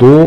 2